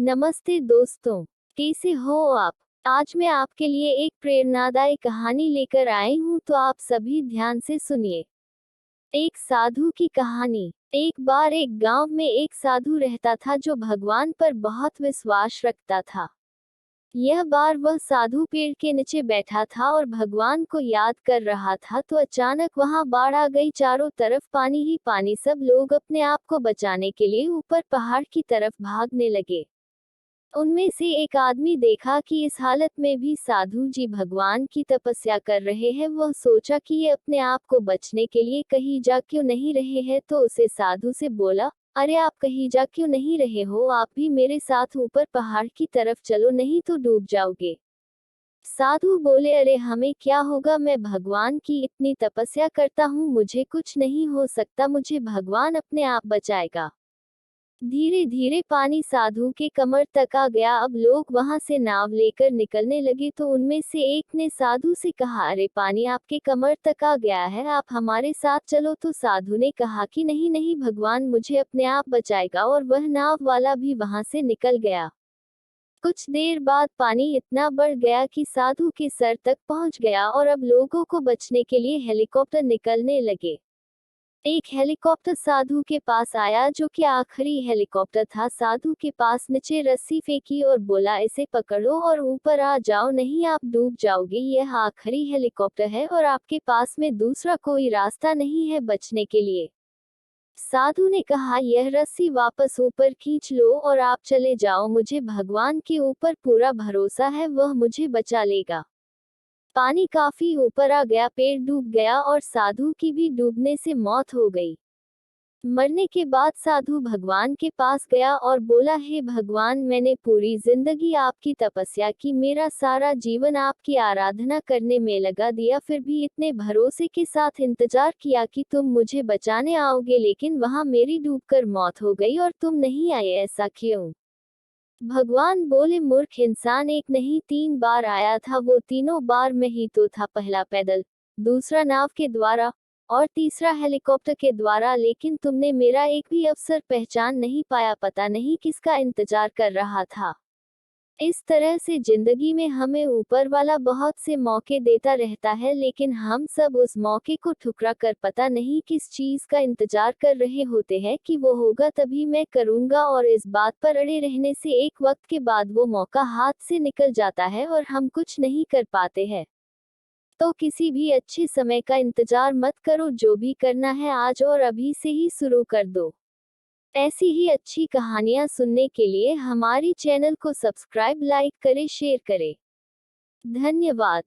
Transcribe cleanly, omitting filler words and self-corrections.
नमस्ते दोस्तों, कैसे हो आप? आज मैं आपके लिए एक प्रेरणादायी कहानी लेकर आई हूँ, तो आप सभी ध्यान से सुनिए। एक साधु की कहानी। एक बार एक गांव में एक साधु रहता था जो भगवान पर बहुत विश्वास रखता था। यह बार वह साधु पेड़ के नीचे बैठा था और भगवान को याद कर रहा था, तो अचानक वहां बाढ़ आ गई। चारों तरफ पानी ही पानी। सब लोग अपने आप को बचाने के लिए ऊपर पहाड़ की तरफ भागने लगे। उनमें से एक आदमी देखा कि इस हालत में भी साधु जी भगवान की तपस्या कर रहे हैं। वह सोचा कि ये अपने आप को बचने के लिए कहीं जा क्यों नहीं रहे हैं, तो उसे साधु से बोला, अरे आप कहीं जा क्यों नहीं रहे हो? आप भी मेरे साथ ऊपर पहाड़ की तरफ चलो, नहीं तो डूब जाओगे। साधु बोले, अरे हमें क्या होगा, मैं भगवान की इतनी तपस्या करता हूँ, मुझे कुछ नहीं हो सकता, मुझे भगवान अपने आप बचाएगा। धीरे धीरे पानी साधु के कमर तक आ गया। अब लोग वहां से नाव लेकर निकलने लगे, तो उनमें से एक ने साधु से कहा, अरे पानी आपके कमर तक आ गया है, आप हमारे साथ चलो। तो साधु ने कहा कि नहीं नहीं, भगवान मुझे अपने आप बचाएगा, और वह नाव वाला भी वहां से निकल गया। कुछ देर बाद पानी इतना बढ़ गया कि साधु के सर तक पहुंच गया, और अब लोगों को बचने के लिए हेलीकॉप्टर निकलने लगे। एक हेलीकॉप्टर साधु के पास आया, जो कि आखिरी हेलीकॉप्टर था। साधु के पास नीचे रस्सी फेंकी और बोला, इसे पकड़ो और ऊपर आ जाओ, नहीं आप डूब जाओगे। यह आखिरी हेलीकॉप्टर है और आपके पास में दूसरा कोई रास्ता नहीं है बचने के लिए। साधु ने कहा, यह रस्सी वापस ऊपर खींच लो और आप चले जाओ, मुझे भगवान के ऊपर पूरा भरोसा है, वह मुझे बचा लेगा। पानी काफी ऊपर आ गया, पेड़ डूब गया और साधु की भी डूबने से मौत हो गई। मरने के बाद साधु भगवान के पास गया और बोला, हे भगवान, मैंने पूरी जिंदगी आपकी तपस्या की, मेरा सारा जीवन आपकी आराधना करने में लगा दिया, फिर भी इतने भरोसे के साथ इंतजार किया कि तुम मुझे बचाने आओगे, लेकिन वहां मेरी डूबकर मौत हो गई और तुम नहीं आए, ऐसा क्यों? भगवान बोले, मूर्ख इंसान, एक नहीं 3 बार आया था, वो तीनों बार में ही तो था। पहला पैदल, दूसरा नाव के द्वारा, और तीसरा हेलीकॉप्टर के द्वारा, लेकिन तुमने मेरा एक भी अवसर पहचान नहीं पाया, पता नहीं किसका इंतजार कर रहा था। इस तरह से जिंदगी में हमें ऊपर वाला बहुत से मौके देता रहता है, लेकिन हम सब उस मौके को ठुकरा कर पता नहीं किस चीज का इंतजार कर रहे होते हैं कि वो होगा तभी मैं करूंगा, और इस बात पर अड़े रहने से एक वक्त के बाद वो मौका हाथ से निकल जाता है और हम कुछ नहीं कर पाते हैं। तो किसी भी अच्छे समय का इंतजार मत करो, जो भी करना है आज और अभी से ही शुरू कर दो। ऐसी ही अच्छी कहानियाँ सुनने के लिए हमारी चैनल को सब्सक्राइब, लाइक करें, शेयर करें। धन्यवाद।